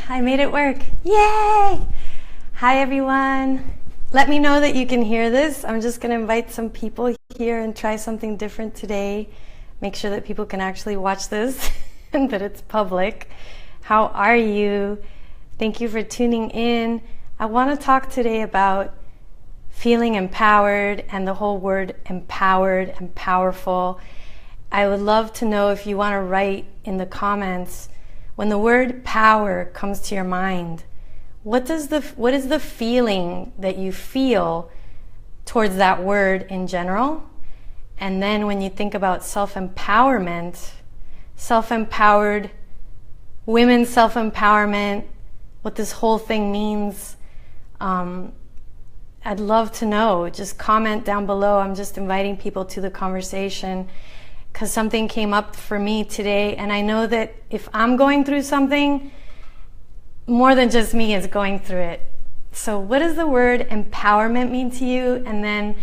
I made it work. Yay! Hi everyone. Let me know that you can hear this. I'm just going to invite some people here and try something different today. Make sure that people can actually watch this and that it's public. How are you? Thank you for tuning in. I want to talk today about feeling empowered and the whole word empowered and powerful. I would love to know if you want to write in the comments when the word power comes to your mind. What is the feeling that you feel towards that word in general? And then when you think about self-empowerment, self-empowered, women's self-empowerment, what this whole thing means, I'd love to know. Just comment down below. I'm just inviting people to the conversation because something came up for me today, and I know that if I'm going through something, more than just me is going through it. So what does the word empowerment mean to you? And then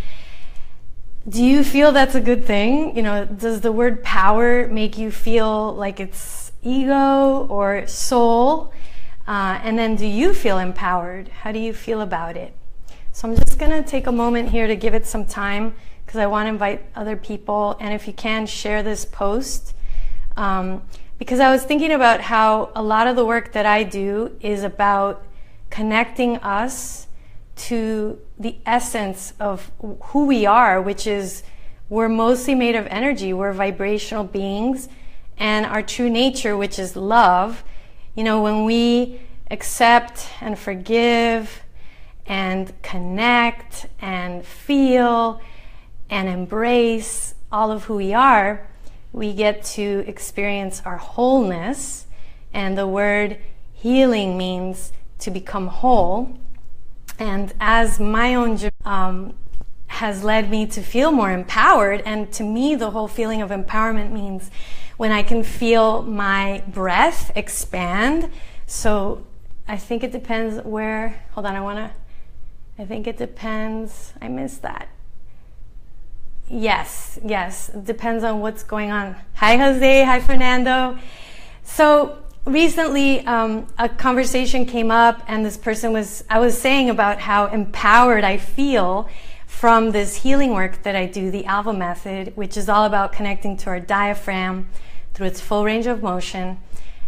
do you feel that's a good thing? You know, does the word power make you feel like it's ego or soul? And then do you feel empowered? How do you feel about it? So I'm just going to take a moment here to give it some time because I want to invite other people. And if you can, share this post. Because I was thinking about how a lot of the work that I do is about connecting us to the essence of who we are, which is we're mostly made of energy. We're vibrational beings. And our true nature, which is love, you know, when we accept and forgive and connect and feel and embrace all of who we are, we get to experience our wholeness. And the word healing means to become whole. And as my own journey has led me to feel more empowered, and to me the whole feeling of empowerment means when I can feel my breath expand. So I think it depends where, hold on, I think it depends, I missed that. Yes, it depends on what's going on. Hi Jose, hi Fernando. So recently a conversation came up, and this person I was saying about how empowered I feel from this healing work that I do, the ALVA Method, which is all about connecting to our diaphragm through its full range of motion.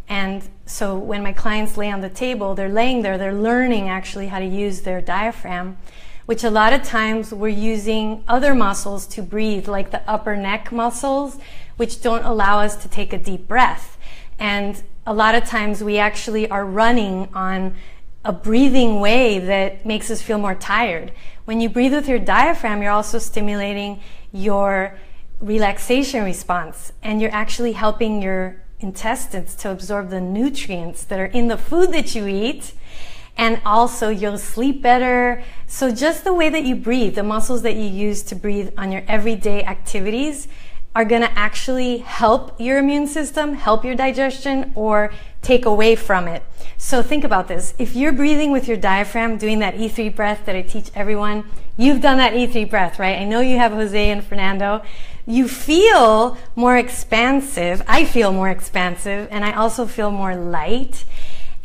And so when my clients lay on the table, they're laying there, they're learning actually how to use their diaphragm, which a lot of times we're using other muscles to breathe, like the upper neck muscles, which don't allow us to take a deep breath. And a lot of times we actually are running on a breathing way that makes us feel more tired. When you breathe with your diaphragm, you're also stimulating your relaxation response, and you're actually helping your intestines to absorb the nutrients that are in the food that you eat. And also you'll sleep better. So just the way that you breathe, the muscles that you use to breathe on your everyday activities are going to actually help your immune system, help your digestion, or take away from it. So think about this. If you're breathing with your diaphragm, doing that E3 breath that I teach everyone, you've done that E3 breath, right? I know you have, Jose and Fernando. You feel more expansive. I feel more expansive, and I also feel more light.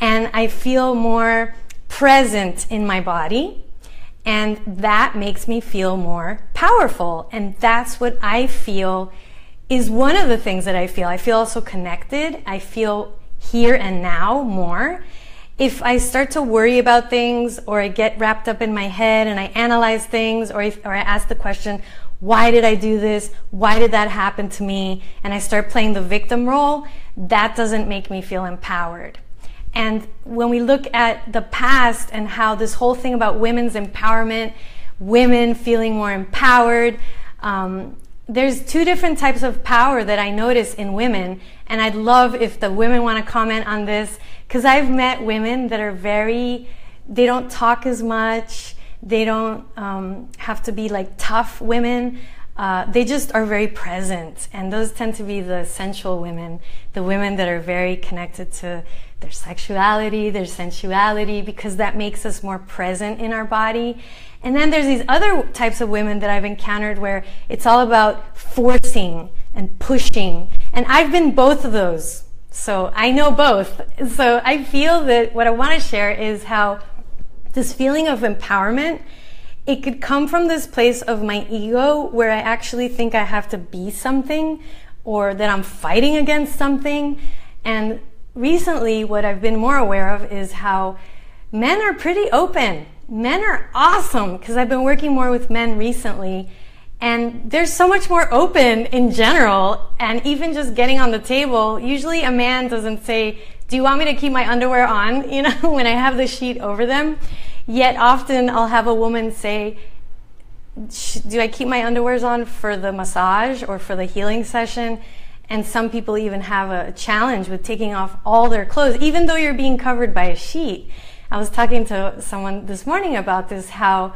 And I feel more present in my body, and that makes me feel more powerful. And that's what I feel is one of the things that I feel. I feel also connected. I feel here and now more. If I start to worry about things, or I get wrapped up in my head and I analyze things, or I ask the question, why did I do this? Why did that happen to me? And I start playing the victim role, that doesn't make me feel empowered. And when we look at the past and how this whole thing about women's empowerment, women feeling more empowered, there's two different types of power that I notice in women. And I'd love if the women want to comment on this, because I've met women that are they don't talk as much. They don't have to be like tough women. They just are very present. And those tend to be the sensual women, the women that are very connected to their sexuality, their sensuality, because that makes us more present in our body. And then there's these other types of women that I've encountered where it's all about forcing and pushing. And I've been both of those. So I know both. So I feel that what I want to share is how this feeling of empowerment, it could come from this place of my ego where I actually think I have to be something or that I'm fighting against something. And recently what I've been more aware of is how men are pretty open. Men are awesome, because I've been working more with men recently, and they're so much more open in general. And even just getting on the table, usually a man doesn't say, do you want me to keep my underwear on, you know, when I have the sheet over them? Yet often I'll have a woman say, do I keep my underwears on for the massage or for the healing session? And some people even have a challenge with taking off all their clothes, even though you're being covered by a sheet. I was talking to someone this morning about this, how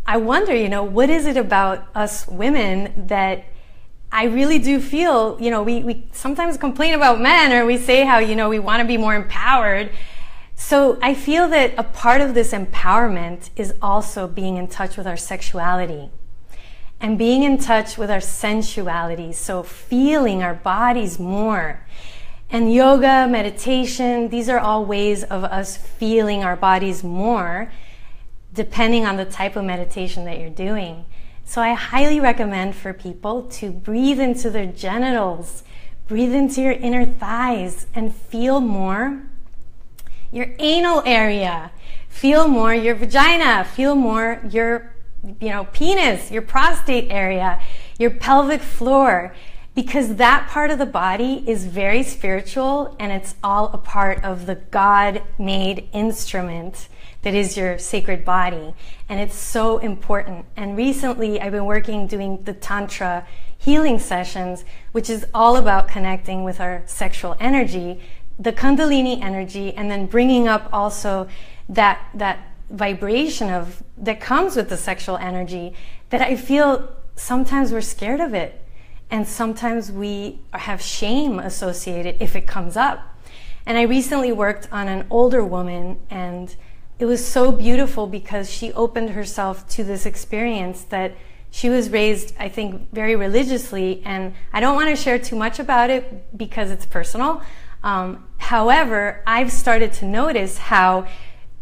I wonder, you know, what is it about us women that I really do feel, you know, we sometimes complain about men, or we say how, you know, we want to be more empowered. So I feel that a part of this empowerment is also being in touch with our sexuality and being in touch with our sensuality. So feeling our bodies more. And yoga, meditation, these are all ways of us feeling our bodies more, depending on the type of meditation that you're doing. So I highly recommend for people to breathe into their genitals, breathe into your inner thighs, and feel more your anal area, feel more your vagina, feel more your, you know, penis, your prostate area, your pelvic floor, because that part of the body is very spiritual, and it's all a part of the God-made instrument that is your sacred body. And it's so important. And recently I've been doing the Tantra healing sessions, which is all about connecting with our sexual energy, the Kundalini energy, and then bringing up also that vibration of that comes with the sexual energy, that I feel sometimes we're scared of it. And sometimes we have shame associated if it comes up. And I recently worked on an older woman, and it was so beautiful because she opened herself to this experience that she was raised, I think, very religiously. And I don't want to share too much about it because it's personal. However, I've started to notice how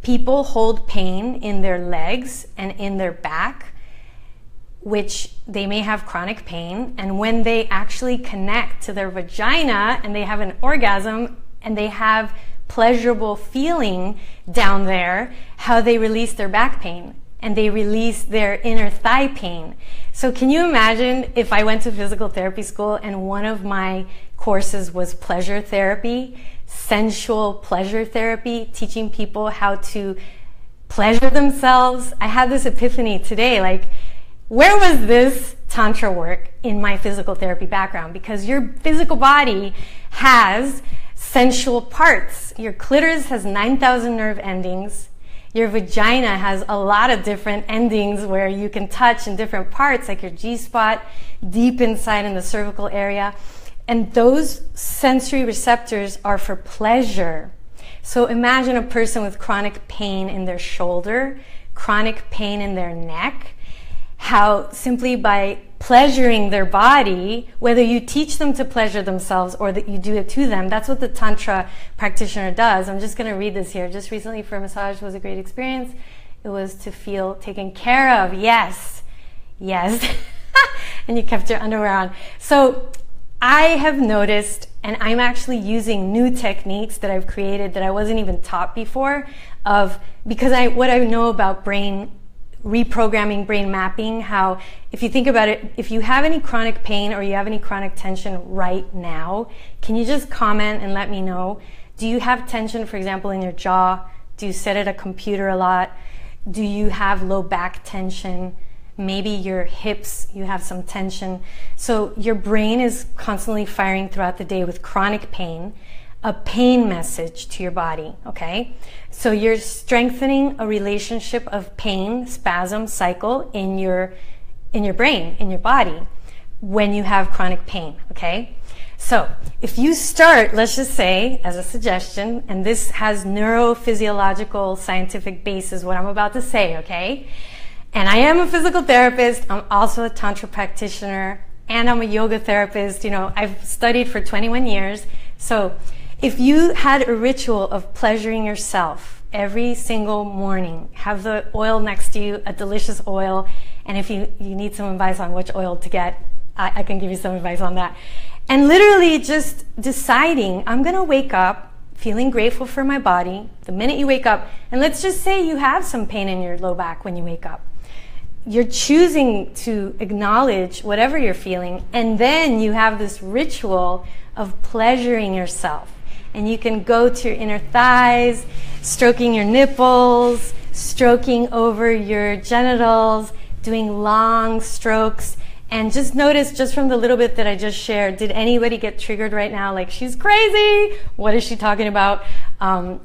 people hold pain in their legs and in their back, which they may have chronic pain. And when they actually connect to their vagina and they have an orgasm and they have pleasurable feeling down there, how they release their back pain and they release their inner thigh pain. So can you imagine if I went to physical therapy school and one of my courses was pleasure therapy, sensual pleasure therapy, teaching people how to pleasure themselves? I had this epiphany today, like, where was this Tantra work in my physical therapy background? Because your physical body has sensual parts. Your clitoris has 9,000 nerve endings. Your vagina has a lot of different endings where you can touch in different parts, like your G-spot, deep inside in the cervical area. And those sensory receptors are for pleasure. So imagine a person with chronic pain in their shoulder, chronic pain in their neck, how simply by pleasuring their body, whether you teach them to pleasure themselves or that you do it to them, that's what the Tantra practitioner does. I'm just going to read this here. Just recently for a massage was a great experience. It was to feel taken care of. Yes. Yes. And you kept your underwear on. So I have noticed, and I'm actually using new techniques that I've created that I wasn't even taught before, because what I know about brain reprogramming, brain mapping, how if you think about it, if you have any chronic pain or you have any chronic tension right now, can you just comment and let me know? Do you have tension, for example, in your jaw? Do you sit at a computer a lot? Do you have low back tension? Maybe your hips, you have some tension. So your brain is constantly firing throughout the day with chronic pain, a pain message to your body, okay? So you're strengthening a relationship of pain, spasm, cycle in your brain, in your body, when you have chronic pain, okay? So if you start, let's just say, as a suggestion, and this has neurophysiological scientific basis, what I'm about to say, okay? And I am a physical therapist, I'm also a Tantra practitioner, and I'm a yoga therapist. You know, I've studied for 21 years. So If you had a ritual of pleasuring yourself every single morning, have the oil next to you, a delicious oil, and if you need some advice on which oil to get, I can give you some advice on that. And literally just deciding, I'm gonna wake up feeling grateful for my body the minute you wake up. And let's just say you have some pain in your low back when you wake up. You're choosing to acknowledge whatever you're feeling, and then you have this ritual of pleasuring yourself. And you can go to your inner thighs, stroking your nipples, stroking over your genitals, doing long strokes. And just notice, just from the little bit that I just shared, did anybody get triggered right now? Like, she's crazy. What is she talking about?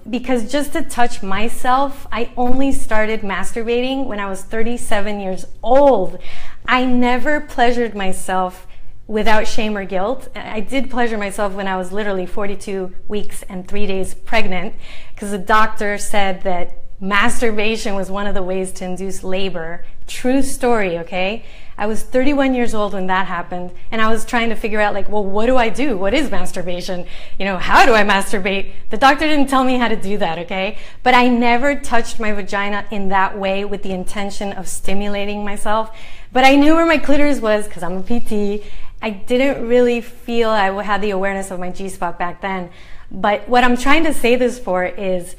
Because just to touch myself, I only started masturbating when I was 37 years old. I never pleasured myself without shame or guilt. I did pleasure myself when I was literally 42 weeks and 3 days pregnant, because the doctor said that masturbation was one of the ways to induce labor. True story, okay? I was 31 years old when that happened, and I was trying to figure out, like, well, what do I do? What is masturbation? You know, how do I masturbate? The doctor didn't tell me how to do that, okay? But I never touched my vagina in that way with the intention of stimulating myself. But I knew where my clitoris was because I'm a PT. I didn't really feel I had the awareness of my G-spot back then. But what I'm trying to say this for is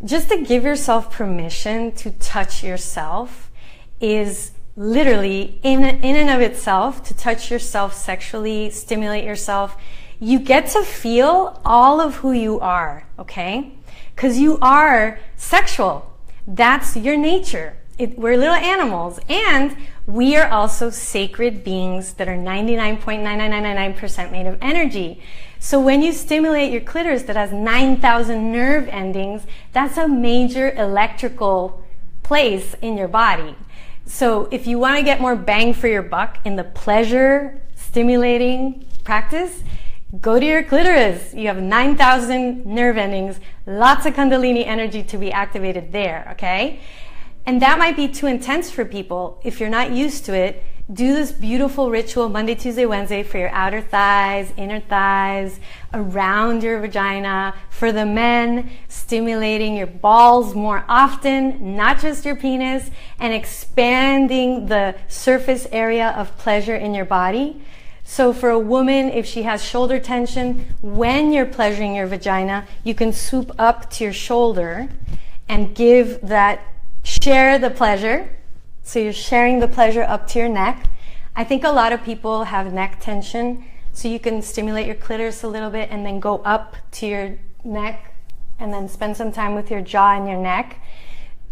just to give yourself permission to touch yourself is literally in and of itself, to touch yourself sexually, stimulate yourself. You get to feel all of who you are, okay? Because you are sexual. That's your nature. We're little animals, and we are also sacred beings that are 99.9999% made of energy. So when you stimulate your clitoris that has 9,000 nerve endings, that's a major electrical place in your body. So if you want to get more bang for your buck in the pleasure stimulating practice, go to your clitoris. You have 9,000 nerve endings, lots of Kundalini energy to be activated there, okay? And that might be too intense for people. If you're not used to it, do this beautiful ritual Monday, Tuesday, Wednesday for your outer thighs, inner thighs, around your vagina. For the men, stimulating your balls more often, not just your penis, and expanding the surface area of pleasure in your body. So for a woman, if she has shoulder tension, when you're pleasuring your vagina, you can swoop up to your shoulder and give that, share the pleasure. So you're sharing the pleasure up to your neck. I think a lot of people have neck tension, so you can stimulate your clitoris a little bit and then go up to your neck and then spend some time with your jaw and your neck.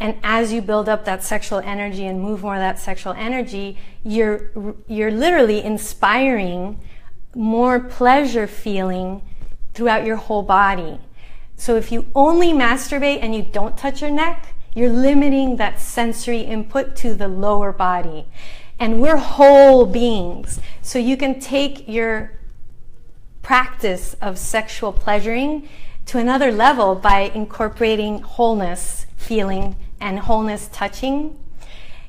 And as you build up that sexual energy and move more of that sexual energy, you're literally inspiring more pleasure feeling throughout your whole body. So if you only masturbate and you don't touch your neck, you're limiting that sensory input to the lower body. And we're whole beings. So you can take your practice of sexual pleasuring to another level by incorporating wholeness feeling and wholeness touching.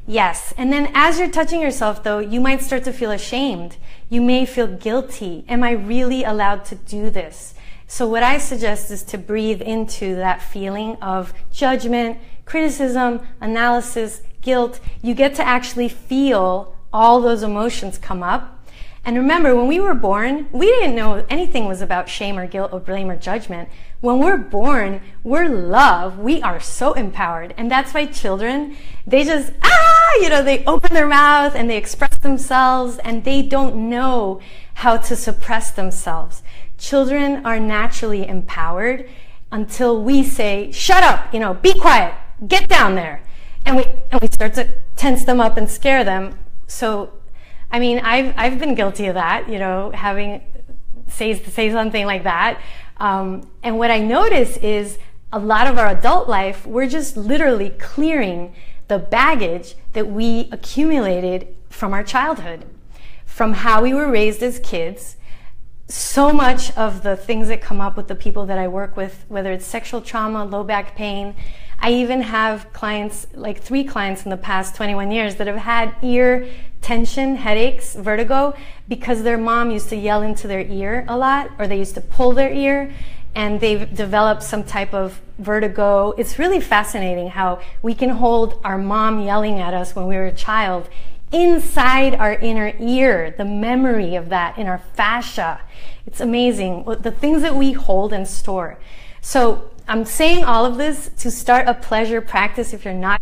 Yes, and then as you're touching yourself though, you might start to feel ashamed. You may feel guilty. Am I really allowed to do this? So what I suggest is to breathe into that feeling of judgment, criticism, analysis, guilt. You get to actually feel all those emotions come up. And remember, when we were born, we didn't know anything was about shame or guilt or blame or judgment. When we're born, we're love. We are so empowered. And that's why children, they just, they open their mouth and they express themselves and they don't know how to suppress themselves. Children are naturally empowered until we say, shut up, be quiet, get down there. And we start to tense them up and scare them. So, I mean, I've been guilty of that, having say something like that. And what I notice is a lot of our adult life, we're just literally clearing the baggage that we accumulated from our childhood, from how we were raised as kids. So much of the things that come up with the people that I work with, whether it's sexual trauma, low back pain. I even have clients, like 3 clients in the past 21 years that have had ear tension, headaches, vertigo, because their mom used to yell into their ear a lot, or they used to pull their ear. and they've developed some type of vertigo. It's really fascinating how we can hold our mom yelling at us when we were a child inside our inner ear, the memory of that in our fascia. It's amazing, the things that we hold and store. So I'm saying all of this to start a pleasure practice if you're not,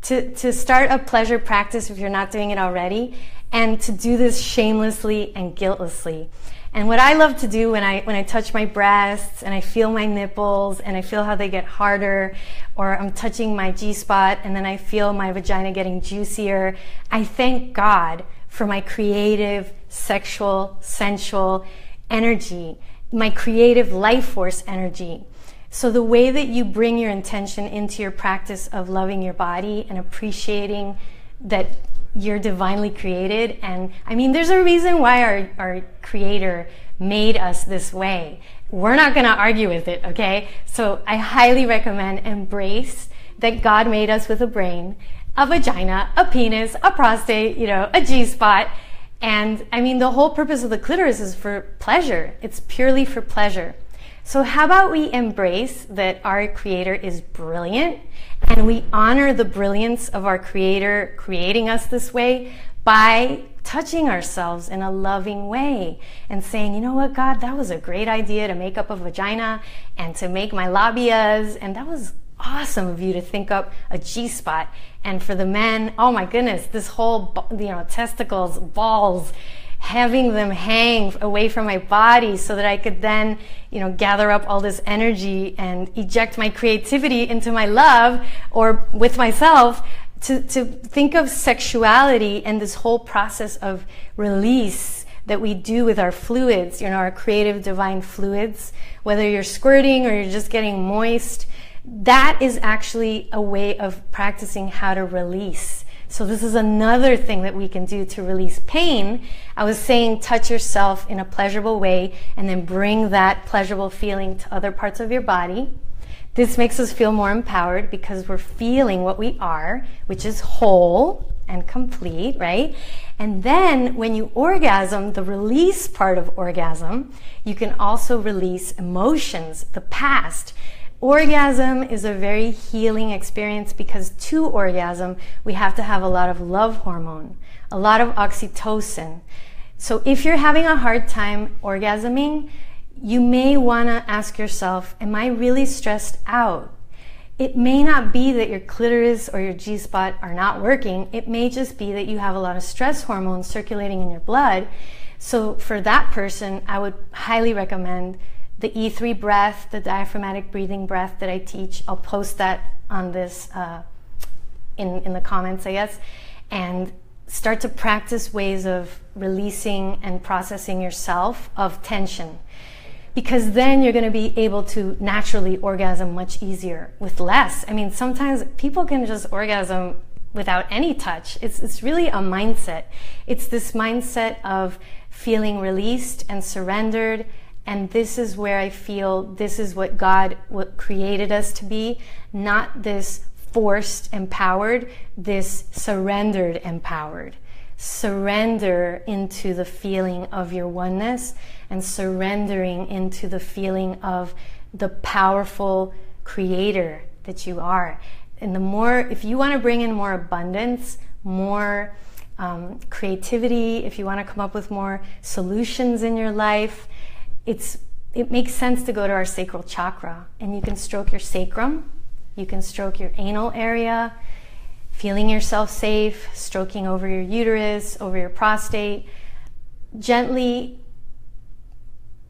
to start a pleasure practice if you're not doing it already, and to do this shamelessly and guiltlessly. And what I love to do when I touch my breasts and I feel my nipples and I feel how they get harder, or I'm touching my G-spot and then I feel my vagina getting juicier, I thank God for my creative, sexual, sensual energy, my creative life force energy. So the way that you bring your intention into your practice of loving your body and appreciating that you're divinely created. And I mean, there's a reason why our creator made us this way. We're not going to argue with it, okay? So I highly recommend embrace that God made us with a brain, a vagina, a penis, a prostate, a G-spot. And I mean, the whole purpose of the clitoris is for pleasure. It's purely for pleasure. So how about we embrace that our creator is brilliant, and we honor the brilliance of our creator creating us this way by touching ourselves in a loving way and saying, you know what, God, that was a great idea to make up a vagina and to make my labias, and that was awesome of you to think up a G-spot. And for the men, oh my goodness, this whole, testicles, balls, having them hang away from my body so that I could then, gather up all this energy and eject my creativity into my love or with myself, to think of sexuality and this whole process of release that we do with our fluids, our creative divine fluids, whether you're squirting or you're just getting moist. That is actually a way of practicing how to release. So this is another thing that we can do to release pain. I was saying touch yourself in a pleasurable way and then bring that pleasurable feeling to other parts of your body. This makes us feel more empowered because we're feeling what we are, which is whole and complete, right? And then when you orgasm, the release part of orgasm, you can also release emotions, the past. Orgasm is a very healing experience because to orgasm, we have to have a lot of love hormone, a lot of oxytocin. So if you're having a hard time orgasming, you may want to ask yourself, am I really stressed out? It may not be that your clitoris or your G-spot are not working. It may just be that you have a lot of stress hormones circulating in your blood. So for that person, I would highly recommend the E3 breath, the diaphragmatic breathing breath that I teach. I'll post that on this in the comments, I guess, and start to practice ways of releasing and processing yourself of tension, because then you're going to be able to naturally orgasm much easier with less. I mean, sometimes people can just orgasm without any touch. It's really a mindset. It's this mindset of feeling released and surrendered. And this is where I feel this is what God created us to be, not this forced empowered, this surrendered empowered. Surrender into the feeling of your oneness and surrendering into the feeling of the powerful creator that you are. And the more, if you want to bring in more abundance, more creativity, if you want to come up with more solutions in your life, it makes sense to go to our sacral chakra, and you can stroke your sacrum, you can stroke your anal area, feeling yourself safe, stroking over your uterus, over your prostate, gently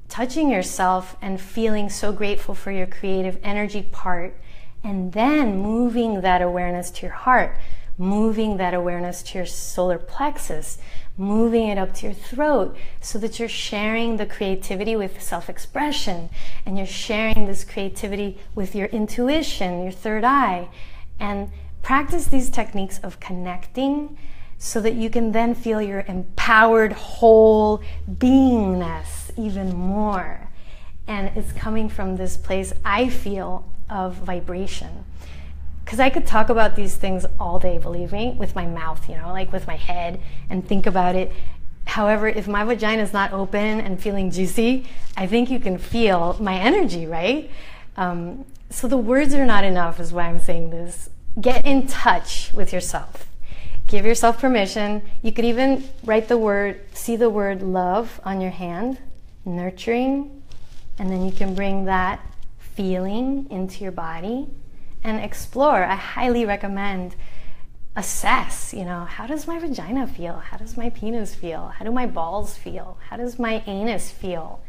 touching yourself and feeling so grateful for your creative energy part, and then moving that awareness to your heart, moving that awareness to your solar plexus, moving it up to your throat, so that you're sharing the creativity with self-expression, and you're sharing this creativity with your intuition, your third eye. And practice these techniques of connecting so that you can then feel your empowered whole beingness even more. And it's coming from this place, I feel, of vibration. Because I could talk about these things all day, believe me, with my mouth, like with my head, and think about it. However, if my vagina is not open and feeling juicy, I think you can feel my energy, right? So the words are not enough is why I'm saying this. Get in touch with yourself. Give yourself permission. You could even write the word, see the word love on your hand, nurturing, and then you can bring that feeling into your body and explore. I highly recommend assess, how does my vagina feel? How does my penis feel? How do my balls feel? How does my anus feel?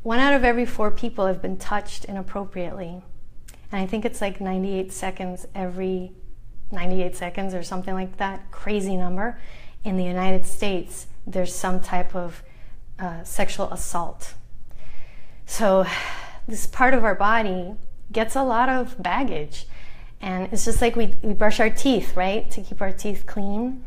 1 out of every 4 people have been touched inappropriately. And I think it's like 98 seconds every 98 seconds or something like that, crazy number. In the United States, there's some type of sexual assault. So this part of our body gets a lot of baggage. And it's just like we brush our teeth, right? To keep our teeth clean.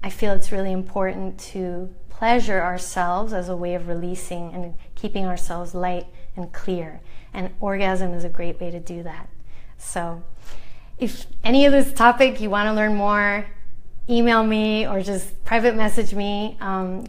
I feel it's really important to pleasure ourselves as a way of releasing and keeping ourselves light and clear. And orgasm is a great way to do that. So if any of this topic you want to learn more, email me or just private message me.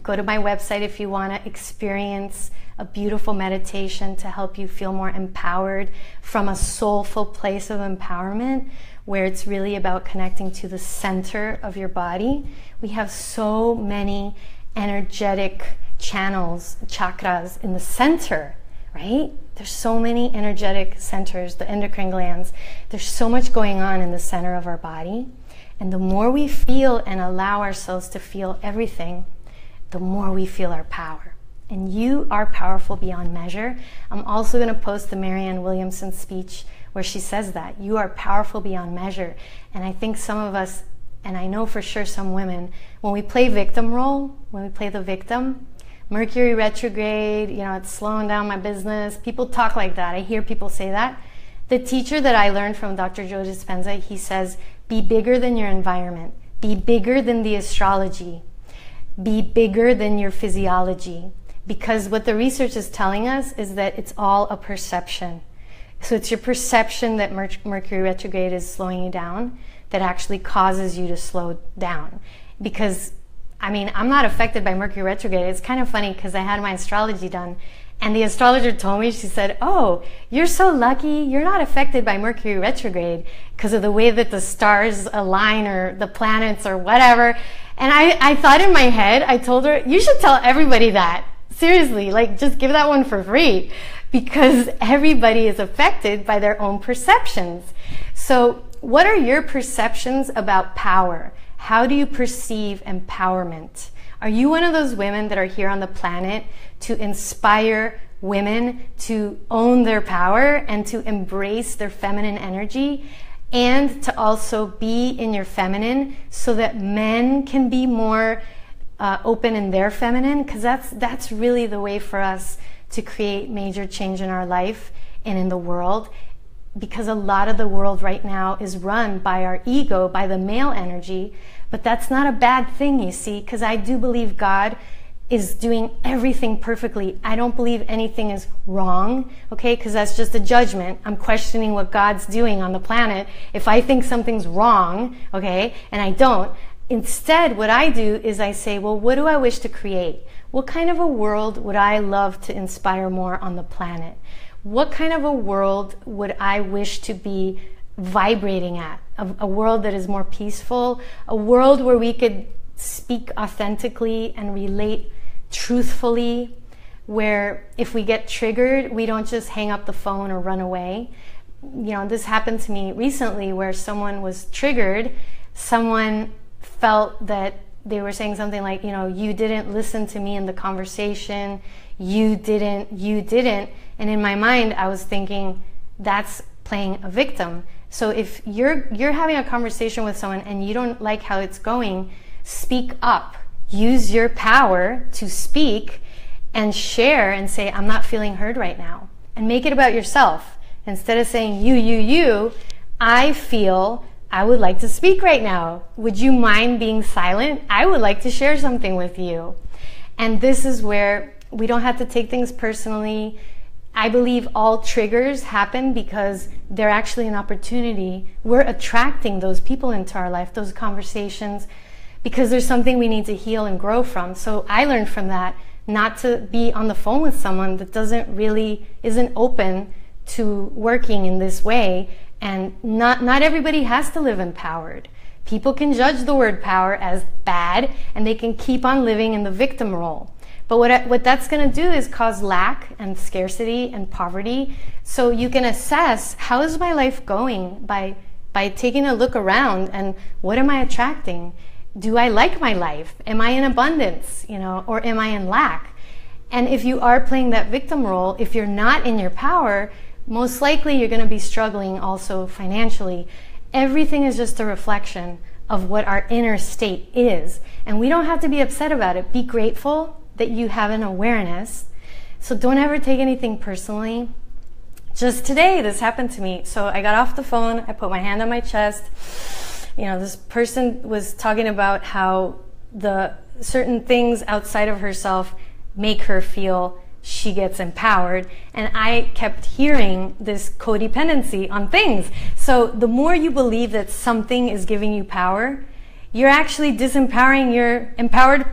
Go to my website if you want to experience a beautiful meditation to help you feel more empowered from a soulful place of empowerment, where it's really about connecting to the center of your body. We have so many energetic channels, chakras in the center, right? There's so many energetic centers, the endocrine glands. There's so much going on in the center of our body. And the more we feel and allow ourselves to feel everything, the more we feel our power. And you are powerful beyond measure. I'm also going to post the Marianne Williamson speech where she says that. You are powerful beyond measure. And I think some of us, and I know for sure some women, when we play victim role, when we play the victim, Mercury retrograde, it's slowing down my business. People talk like that. I hear people say that. The teacher that I learned from Dr. Joe Dispenza, he says, be bigger than your environment. Be bigger than the astrology. Be bigger than your physiology. Because what the research is telling us is that it's all a perception. So it's your perception that Mercury retrograde is slowing you down that actually causes you to slow down. Because, I'm not affected by Mercury retrograde. It's kind of funny because I had my astrology done and the astrologer told me, she said, oh, you're so lucky. You're not affected by Mercury retrograde because of the way that the stars align or the planets or whatever. And I thought in my head, I told her, you should tell everybody that. Seriously, just give that one for free, because everybody is affected by their own perceptions. So what are your perceptions about power? How do you perceive empowerment? Are you one of those women that are here on the planet to inspire women to own their power and to embrace their feminine energy, and to also be in your feminine so that men can be more open in their feminine? Because that's really the way for us to create major change in our life and in the world, because a lot of the world right now is run by our ego, by the male energy. But that's not a bad thing, you see, because I do believe God is doing everything perfectly. I don't believe anything is wrong, okay, because that's just a judgment. I'm questioning what God's doing on the planet if I think something's wrong, okay, and I don't. Instead, what I do is I say, well, what do I wish to create? What kind of a world would I love to inspire more on the planet? What kind of a world would I wish to be vibrating at? A world that is more peaceful, a world where we could speak authentically and relate truthfully, where if we get triggered, we don't just hang up the phone or run away. This happened to me recently where someone was triggered. Someone felt that they were saying something like, you didn't listen to me in the conversation, you didn't. And in my mind, I was thinking, that's playing a victim. So if you're having a conversation with someone and you don't like how it's going, speak up. Use your power to speak and share and say, I'm not feeling heard right now. And make it about yourself. Instead of saying, you, I feel I would like to speak right now. Would you mind being silent? I would like to share something with you. And this is where we don't have to take things personally. I believe all triggers happen because they're actually an opportunity. We're attracting those people into our life, those conversations, because there's something we need to heal and grow from. So I learned from that not to be on the phone with someone that isn't open to working in this way. And not everybody has to live empowered. People can judge the word power as bad, and they can keep on living in the victim role. But what that's going to do is cause lack and scarcity and poverty. So you can assess, how is my life going by taking a look around, and what am I attracting? Do I like my life? Am I in abundance, or am I in lack? And if you are playing that victim role, if you're not in your power, most likely you're going to be struggling also financially. Everything is just a reflection of what our inner state is. And we don't have to be upset about it. Be grateful that you have an awareness. So don't ever take anything personally. Just today, this happened to me. So I got off the phone, I put my hand on my chest. This person was talking about how the certain things outside of herself make her feel she gets empowered. And I kept hearing this codependency on things. So the more you believe that something is giving you power, you're actually disempowering your empowered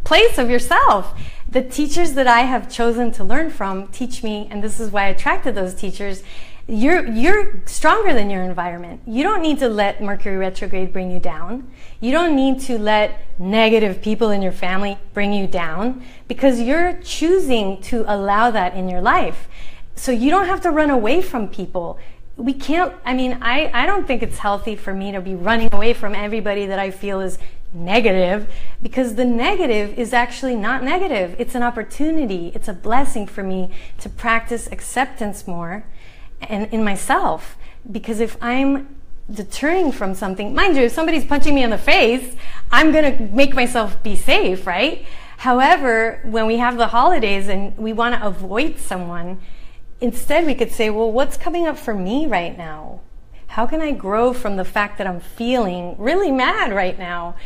place of yourself. The teachers that I have chosen to learn from teach me, and this is why I attracted those teachers, you're stronger than your environment. You don't need to let Mercury retrograde bring you down. You don't need to let negative people in your family bring you down, because you're choosing to allow that in your life. So you don't have to run away from people. We can't, I don't think it's healthy for me to be running away from everybody that I feel is negative, because the negative is actually not negative. It's an opportunity. It's a blessing for me to practice acceptance more and in myself. Because if I'm deterring from something, mind you, if somebody's punching me in the face, I'm going to make myself be safe, right? However, when we have the holidays and we want to avoid someone, instead we could say, well, what's coming up for me right now? How can I grow from the fact that I'm feeling really mad right now?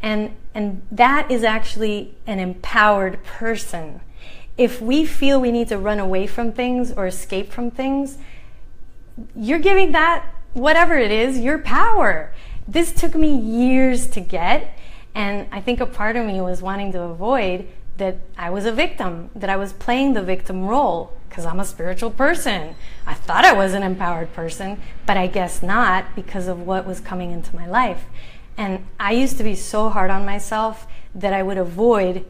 And that is actually an empowered person. If we feel we need to run away from things or escape from things, you're giving that, whatever it is, your power. This took me years to get, and I think a part of me was wanting to avoid that I was a victim, that I was playing the victim role, because I'm a spiritual person. I thought I was an empowered person, but I guess not, because of what was coming into my life. And I used to be so hard on myself that I would avoid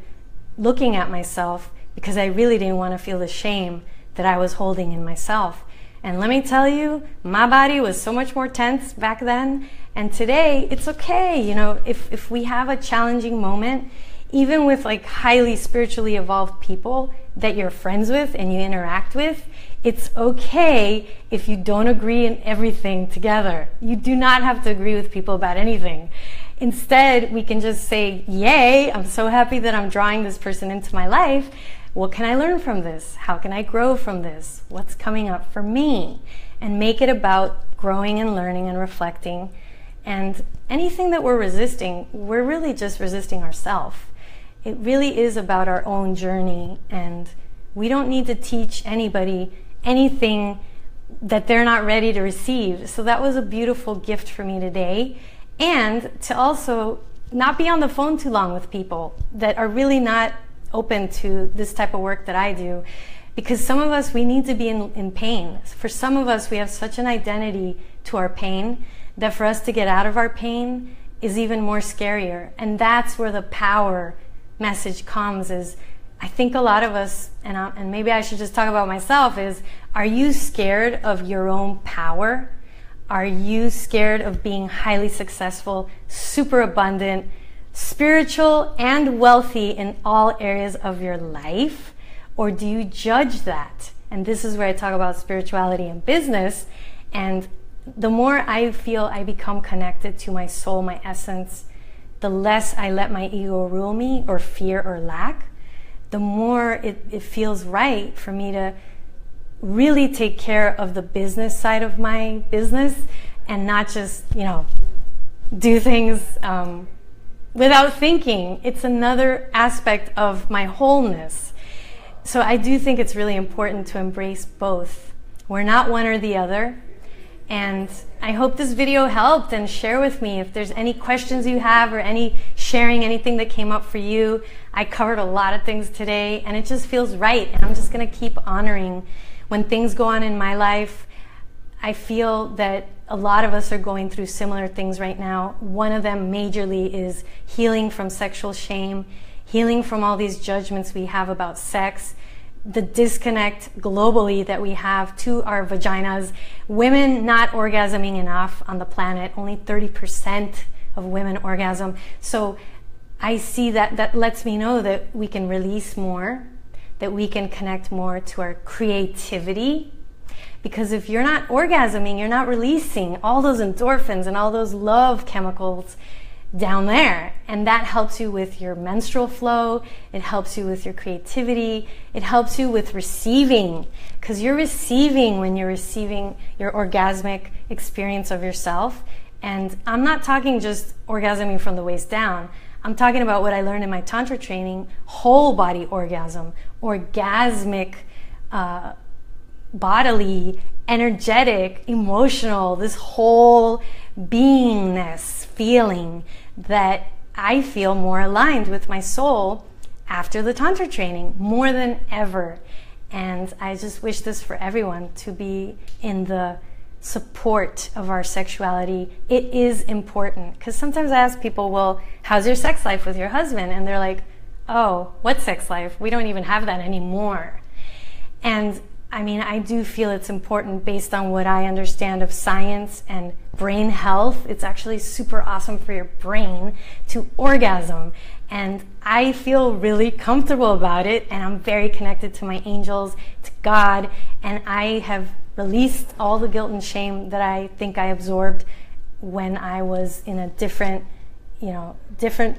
looking at myself, because I really didn't want to feel the shame that I was holding in myself. And let me tell you, my body was so much more tense back then. And today, it's okay. If we have a challenging moment, even with like highly spiritually evolved people that you're friends with and you interact with, it's okay if you don't agree in everything together. You do not have to agree with people about anything. Instead, we can just say, yay, I'm so happy that I'm drawing this person into my life. What can I learn from this? How can I grow from this? What's coming up for me? And make it about growing and learning and reflecting. And anything that we're resisting, we're really just resisting ourselves. It really is about our own journey, and we don't need to teach anybody anything that they're not ready to receive. So that was a beautiful gift for me today. And to also not be on the phone too long with people that are really not open to this type of work that I do. Because some of us, we need to be in pain. For some of us, we have such an identity to our pain that for us to get out of our pain is even more scarier. And that's where the power message comes. Is I think a lot of us, and maybe I should just talk about myself, is, are you scared of your own power? Are you scared of being highly successful, super abundant, spiritual, and wealthy in all areas of your life? Or do you judge that? And this is where I talk about spirituality and business. And the more I feel I become connected to my soul, my essence, the less I let my ego rule me, or fear or lack, the more it feels right for me to really take care of the business side of my business, and not just, do things without thinking. It's another aspect of my wholeness. So I do think it's really important to embrace both. We're not one or the other. And I hope this video helped, and share with me if there's any questions you have or any sharing anything that came up for you. I covered a lot of things today, and it just feels right. And I'm just going to keep honoring when things go on in my life. I feel that a lot of us are going through similar things right now. One of them majorly is healing from sexual shame, healing from all these judgments we have about sex, the disconnect globally that we have to our vaginas, women not orgasming enough on the planet, only 30% of women orgasm. So I see that lets me know that we can release more, that we can connect more to our creativity. Because if you're not orgasming, you're not releasing all those endorphins and all those love chemicals down there. And that helps you with your menstrual flow. It helps you with your creativity. It helps you with receiving, because you're receiving when you're receiving your orgasmic experience of yourself. And I'm not talking just orgasming from the waist down. I'm talking about what I learned in my Tantra training, whole body orgasm, orgasmic, bodily, energetic, emotional, this whole beingness feeling that I feel more aligned with my soul after the Tantra training, more than ever. And I just wish this for everyone, to be in the support of our sexuality. It is important, because sometimes I ask people, well, how's your sex life with your husband? And they're like, oh, what sex life? We don't even have that anymore. And I mean, I do feel it's important based on what I understand of science and brain health. It's actually super awesome for your brain to orgasm. And I feel really comfortable about it, and I'm very connected to my angels, to God, and I have released all the guilt and shame that I think I absorbed when I was in a different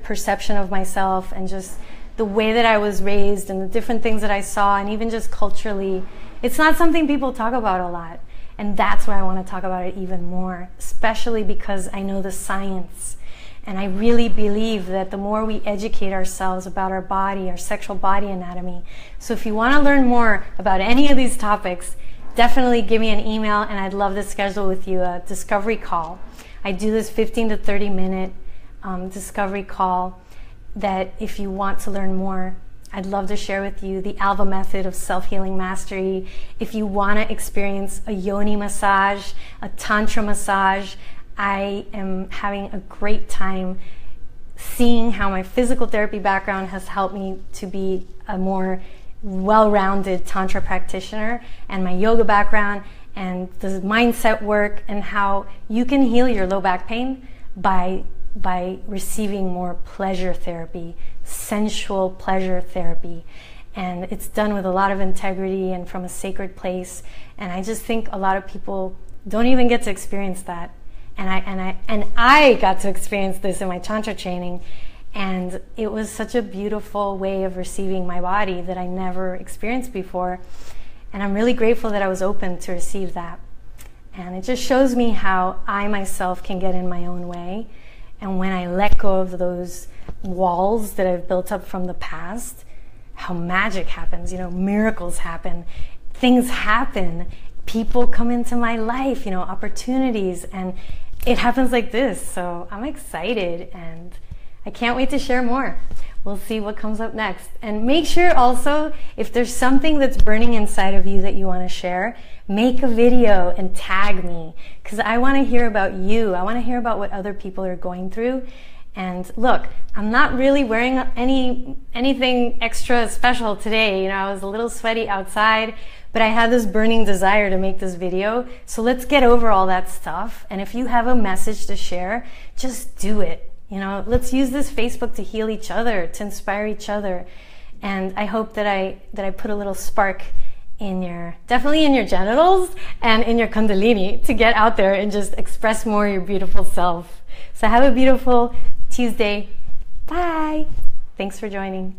perception of myself, and just the way that I was raised and the different things that I saw, and even just culturally. It's not something people talk about a lot, and that's why I want to talk about it even more, especially because I know the science, and I really believe that the more we educate ourselves about our body, our sexual body anatomy. So if you want to learn more about any of these topics, definitely give me an email, and I'd love to schedule with you a discovery call. I do this 15 to 30 minute discovery call that if you want to learn more, I'd love to share with you the ALVA Method of self-healing mastery. If you want to experience a yoni massage, a tantra massage, I am having a great time seeing how my physical therapy background has helped me to be a more well-rounded tantra practitioner, and my yoga background and the mindset work, and how you can heal your low back pain by receiving more pleasure therapy, sensual pleasure therapy. And it's done with a lot of integrity and from a sacred place. And I just think a lot of people don't even get to experience that. And I got to experience this in my Tantra training. And it was such a beautiful way of receiving my body that I never experienced before. And I'm really grateful that I was open to receive that. And it just shows me how I myself can get in my own way. And when I let go of those walls that I've built up from the past, how magic happens, miracles happen, things happen, people come into my life, opportunities, and it happens like this. So I'm excited, and I can't wait to share more. We'll see what comes up next. And make sure also, if there's something that's burning inside of you that you want to share, make a video and tag me, because I want to hear about you. I want to hear about what other people are going through. And look, I'm not really wearing anything extra special today. I was a little sweaty outside, but I had this burning desire to make this video. So let's get over all that stuff. And if you have a message to share, just do it. Let's use this Facebook to heal each other, to inspire each other. And I hope that I put a little spark definitely in your genitals and in your kundalini, to get out there and just express more your beautiful self. So have a beautiful Tuesday. Bye. Thanks for joining.